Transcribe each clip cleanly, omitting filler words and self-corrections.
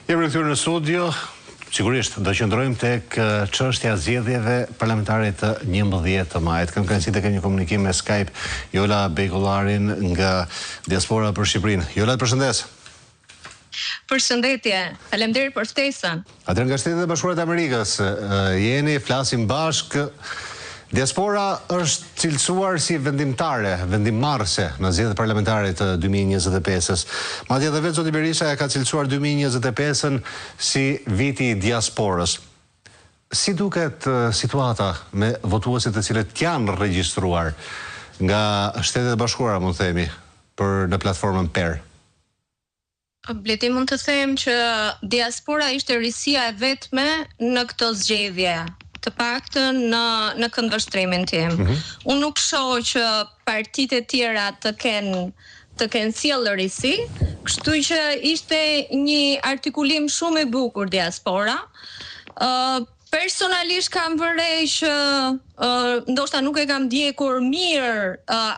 Jemi rikthyer në studio. Sigurisht do qëndrojmë tek çështja e zgjedhjeve parlamentare të 11 të majit. Kam kënaqësi të kem një komunikim me Skype Jola Bejkollarin nga Diaspora për Shqipërinë. Jola, të përshëndes. Përshëndetje. Faleminderit për ftesën. Atëherë nga Shtetet e Bashkuara të Amerikës, jeni, flasim bashkë. Diaspora është cilësuar si vendimtare, vendimmarrëse në zgjedhjet parlamentare të 2025-s. Madje edhe vetë zoti Berisha ka cilësuar 2025-ën si viti i diasporës. Si duket situata me votuesit të cilët janë regjistruar nga Shtetet e Bashkuara, mund të themi, në platformën PER? Bleti, mund të them që diaspora ishte risia e vetme në këto zgjedhje. Të paktën në këndvështrimin tim. Unë nuk shoh që partitë e tjera të kenë sjellë risi, kështu që ishte një artikulim shumë i bukur diaspora. Personalisht kam vërej që ndoshta nuk e kam ndjekur mirë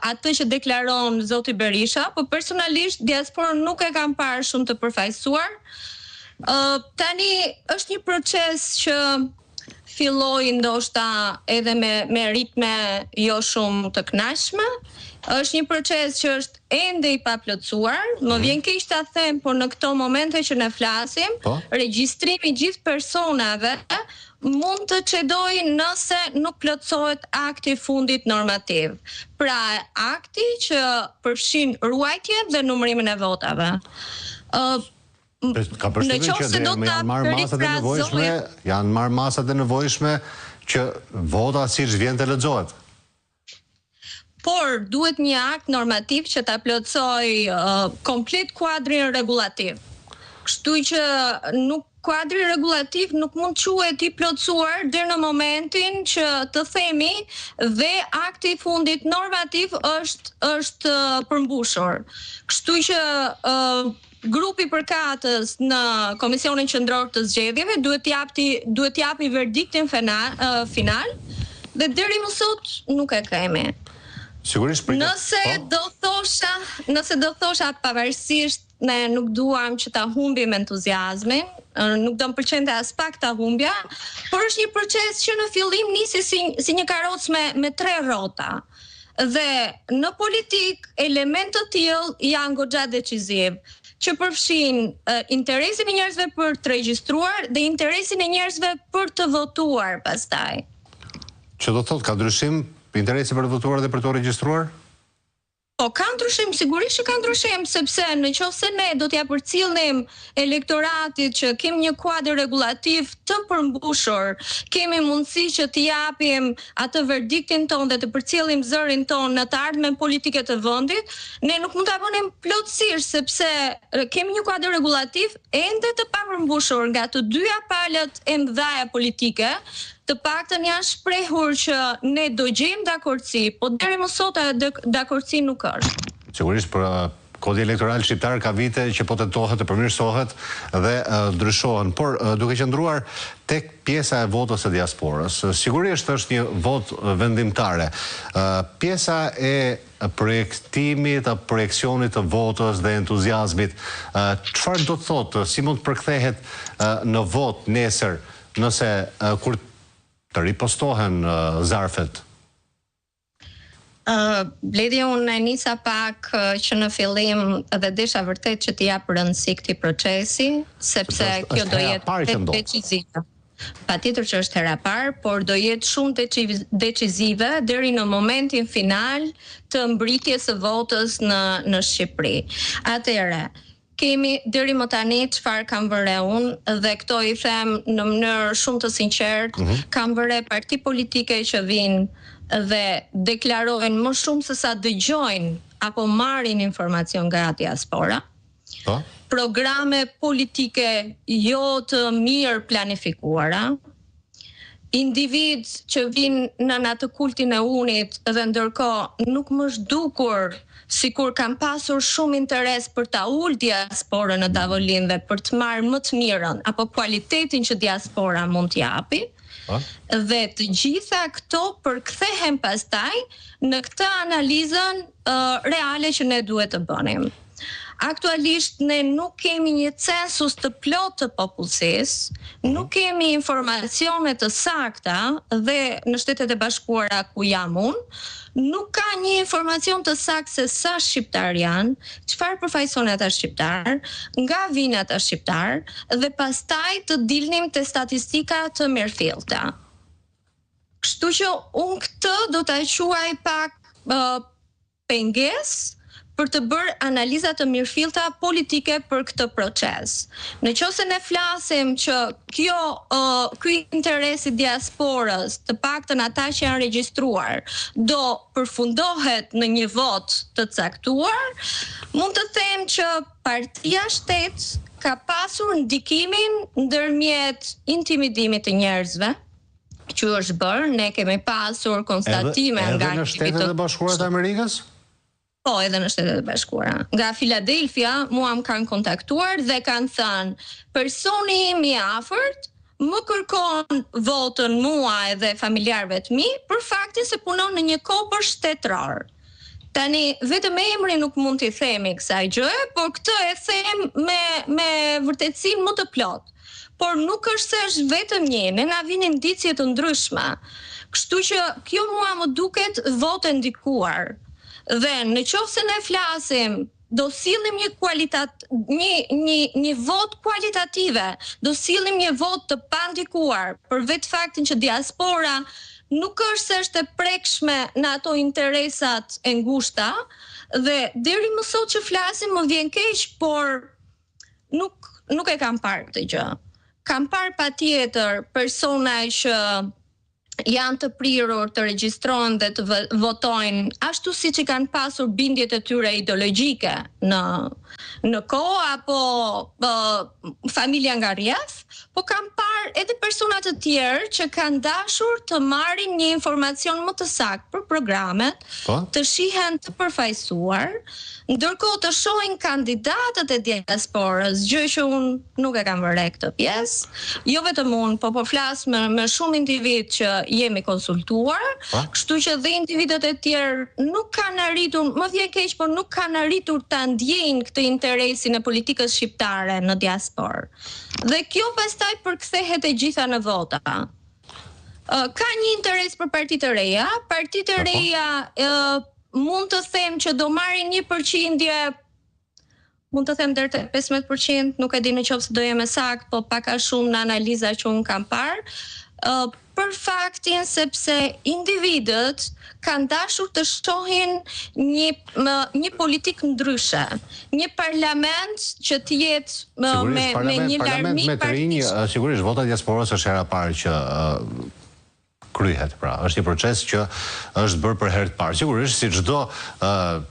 atë që deklaron zoti Berisha, por personalisht diaspora nuk e kam parë shumë të përfaqësuar. Tani është një proces që filloi ndoshta edhe me ritme jo shumë të kënaqshme. Është një proces që është ende i paplotësuar. Më vjen keq ta them, por në këto momente që ne flasim, regjistrimi i gjithë personave mund të çedojë nëse nuk plotësohet akti i fundit normativ. Pra, akti që përfshin ruajtjen dhe numërimin e votave. Ka përshtypjen që janë marrë masat e nevojshme që vota siç vjen të lexohet. Por duhet një akt normativ që ta plotësoj komplet kuadrin rregullativ. Kështu që kuadri rregullativ nuk mund quhet i plotësuar deri në momentin që të themi dhe akti i fundit normativ është përmbushur. Kështu që grupi përkatës në Komisionin Qendror të Zgjedhjeve duhet japi verdiktin final dhe deri më sot nuk e kemi. Sigurisht Nëse do thosha pavarësisht ne nuk duam që ta humbim entuziazmin, nuk do më pëlqente as pak ta humbja, por është një proces që në fillim nisi si një karrocë me 3 rrota. Dhe në politik element të tillë janë goxha deciziv, që përfshin interesin e njerëzve për të regjistruar dhe interesin e njerëzve për të votuar pastaj. Që do thotë ka ndryshim interesi për të votuar dhe për të regjistruar? Po, ka ndryshim, sigurisht që ka ndryshim, sepse nëse ne do t'ja përcjellnim elektoratit që kemi një kuadër rregullativ të përmbushur, kemi mundësi që t'i japim atë verdiktin ton dhe të përcjellim zërin ton në të ardhmen politike të vendit, ne nuk mund ta bënim plotësisht sepse kemi një kuadër rregullativ ende të papërmbushur nga të dyja palët e mëdha politike. Të paktën janë shprehur që ne do gjejmë dakordsi, po deri më sot dakordsi nuk është. Sigurisht për kodi elektoral shqiptar ka vite që po tentohet të përmirësohet dhe ndryshohen, por duke qëndruar tek pjesa e votës së diasporës, sigurisht është një votë vendimtare. Pjesa e projektimit, projeksionit të votës dhe entuziazmit, çfarë do të thotë, si mund të përkthehet në votë nesër nëse kur të ripostohen zarfet? Bledi, unë e nisa pak që në fillim dhe desha vërtet që t'i jap rëndësi këtij procesi, sepse kjo do jetë decisive. Patjetër që është hera parë, por do jetë shumë decisive deri në momentin final të mbritjes së votës në Shqipëri. Atëherë, kemi deri më tani çfarë kam vëre unë dhe këto i them në mënyrë shumë të sinqertë, kam vëre parti politike që vinë dhe deklarojnë më shumë se sa dëgjojnë apo marrin informacion nga diaspora. Programe politike jo të mirë planifikuara, individ që vinë në atë kultin e unit dhe ndërkohë nuk më është dukur sikur kam pasur shumë interes për ta ul diasporën në tavolinë dhe për të marrë më të mirën apo kualitetin që diaspora mund t'i japi. Dhe të gjitha këto përkthehen pastaj në këtë analizën reale që ne duhet të bënim. aktualisht ne nuk kemi një census të plot të popullsisë, nuk kemi informacione të sakta dhe në Shtetet e Bashkuara ku jam unë, nuk ka një informacion të saktë se sa shqiptar janë, çfarë përfaqëson ata shqiptar, nga vinë ata shqiptar dhe pastaj të dilnim te statistika të mirëfillta. Kështu që unë këtë do ta quaj pak pengesë për të bërë analiza të mirëfillta politike për këtë proces. Në qoftë se ne flasim që ky interes i diasporës, të paktën ata që janë regjistruar, do përfundohet në një vot të caktuar, mund të them që Partia Shtet ka pasur ndikimin ndërmjet intimidimit të njerëzve, që është bërë, ne kemi pasur konstatime nga edhe në Shtetet e Bashkuara të Amerikës? Po, edhe në Shtetet e Bashkuara. Nga Filadelfia mua më kanë kontaktuar dhe kanë thënë, personi im i afërt më kërkon votën mua edhe familjarëve të mi për faktin se punon në një kopër shtetëror. Tani vetëm emrin nuk mund t'i themi kësaj gjëje, por këtë e them me vërtetësinë më të plotë. Por nuk është se është vetëm një, ne na vinin indicje të ndryshme. Kështu që kjo mua më duket votë e ndikuar. Dhe në qoftë se ne flasim, do sillim një vot kualitative, do sillim një vot të pandikuar për vetë faktin që diaspora nuk është se është e prekshme në ato interesat e ngushta dhe deri më sot që flasim më vjen keq, por nuk e kam parë këtë gjë. Kam parë patjetër persona që janë të prirur të regjistrohen dhe të votojnë ashtu siç i kanë pasur bindjet e tyre ideologjike në kohë apo familja nga rreth, po kam parë edhe persona të tjerë që kanë dashur të marrin një informacion më të saktë për programet, të shihen të përfaqësuar, ndërkohë të shohin kandidatët e diasporës, gjë që unë nuk e kam vënë këtë pjesë. Jo vetëm unë, po flas me shumë individ që jemi konsultuar, kështu që dhe individët e tjerë nuk kanë arritur, më vjen keq, por nuk kanë arritur ta ndjejnë këtë interesin e politikës shqiptare në diasporë. Dhe kjo pastaj përkthehet e gjitha në vota. Ka një interes për partitë e reja, partitë e reja mund të them që do marrin një përqindje, mund të them deri te 15%, nuk e di në qoftë se do jem sakt, po pak a shumë në analiza që un kam parë, për faktin sepse individët kanë dashur të shohin një politikë ndryshe, një parlament që të jetë me një larmi partish. Sigurisht vota e diasporës është hera parë që kryhet, pra, është një proces që është bërë për herë të parë. Sigurisht, si çdo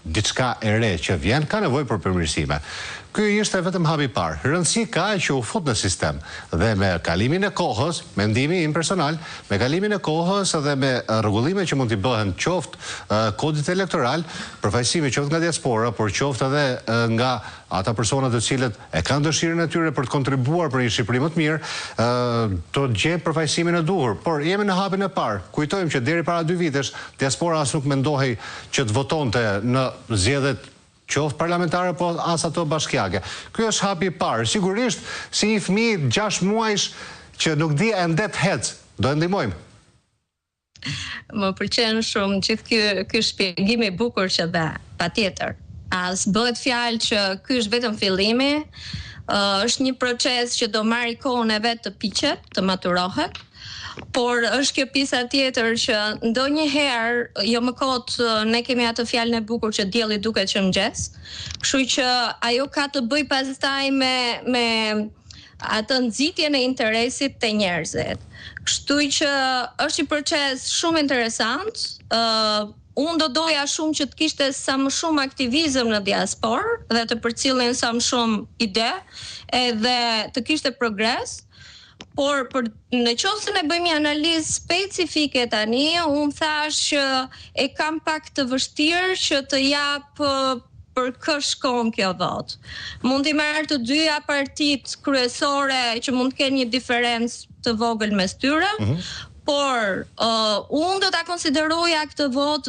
diçka e re që vjen, ka nevojë për përmirësime. Ky ishte vetëm hapi i parë. Rëndësi ka që u fut në sistem dhe me kalimin e kohës, mendimi im personal, me kalimin e kohës dhe me rregullime që mund t'i bëhen qoftë kodit elektoral, përfaqësimi qoftë nga diaspora, por qoftë edhe nga ata personat të cilët e kanë dëshirën e tyre për të kontribuar për një Shqipëri më të mirë, të gjejnë përfaqësimin e duhur. Por jemi në hapin e parë. Kujtojmë që deri para 2 vitesh diaspora as nuk mendohej që të votonte në zgjedhjet qoftë parlamentare, po as ato bashkiake. Ky është hapi i parë. Sigurisht, si një fëmijë 6 muajsh që nuk di ende të hec, do e ndihmojmë. Më pëlqen shumë gjithë ky shpjegim i bukur që dha, patjetër. As bëhet fjalë që ky është vetëm fillimi, është një proces që do marrë kohën e vet të piqet, të maturohet. Por është kjo pjesa tjetër që ndonjëherë, jo më kot, ne kemi atë fjalën e bukur që dielli duket që mëngjes. Kështu që ajo ka të bëjë pastaj me atë nxitjen e interesit të njerëzit. Kështu që është një proces shumë interesant. Unë do doja shumë që të kishte sa më shumë aktivizëm në diasporë dhe të përcjellin sa më shumë ide edhe të kishte progres. Por në qoftë se ne bëjmë një analizë specifike tani, unë thash që e kam pak të vështirë që të jap për kë shkon kjo vot. Mund t'i marrë të dyja partitë kryesore që mund të kenë një diferencë të vogël mes tyre, por unë do ta konsideroja këtë vot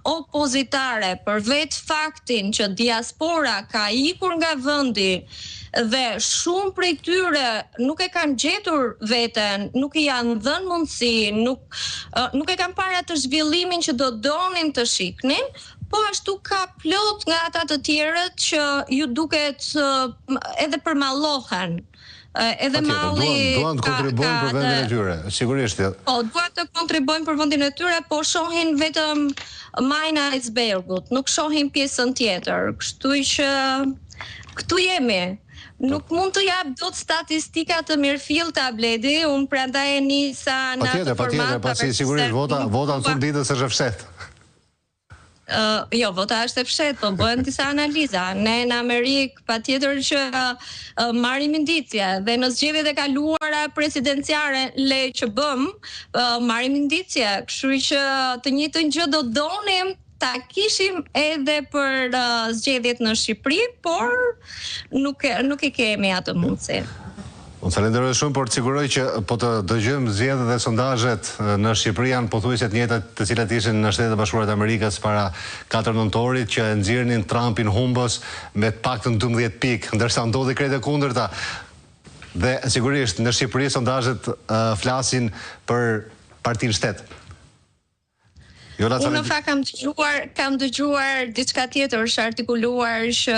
opozitare për vetë faktin që diaspora ka ikur nga vendi dhe shumë prej tyre nuk e kanë gjetur veten, nuk i janë dhënë mundësi, nuk e kanë parë atë zhvillimin që do donin të shiknin, po ashtu ka plot nga ata të tjerët që ju duket edhe përmallohen. Edhe malli duan të kontribuojnë për vendin e tyre, sigurisht. Po, duan të kontribuojnë për vendin e tyre, po shohin vetëm majën e icebergut, nuk shohin pjesën tjetër. Kështu që këtu jemi. Nuk mund të jap dot statistika të mirëfillta Bledi, unë prandaj e nisa në atë format. Patjetër, pasi sigurisht vota në fund ditës është e fshehtë. Jo, vota është e fshehtë, po bëhen disa analiza. Ne në Amerikë patjetër që marrim indicje dhe në zgjedhjet e kaluara presidenciare le që bëm, marrim indicje, kështu që të njëjtën gjë do donim ta kishim edhe për zgjedhjet në Shqipëri, por nuk e kemi atë mundësi. Unë falenderoj shumë, por të siguroj që po të dëgjojmë zgjedhjet dhe sondazhet në Shqipëri janë pothuajse të njëjta të cilat ishin në Shtetet e Bashkuara të Amerikës para 4 nëntorit, që e nxjerrnin Trumpin humbës me të paktën 12 pikë, ndërsa ndodhi krejt e kundërta. Dhe sigurisht në Shqipëri sondazhet flasin për Partinë Shtet. Unë në fakt kam dëgjuar diçka tjetër, është artikuluar që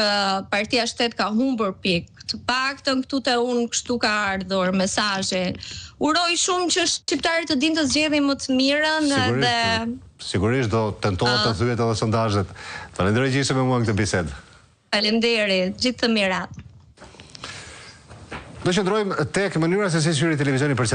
Partia Shtet ka humbur pikë. Të paktën këtu te unë kështu ka ardhur mesazhe. Uroj shumë që shqiptarët të dinë të zgjedhin më të mirën dhe sigurisht do tentohet të thyet edhe sondazhet. Falenderoj që ishe me mua në këtë bisedë. Faleminderit, gjithë të mirat. Do qëndrojmë tek mënyra se si shiri televizioni për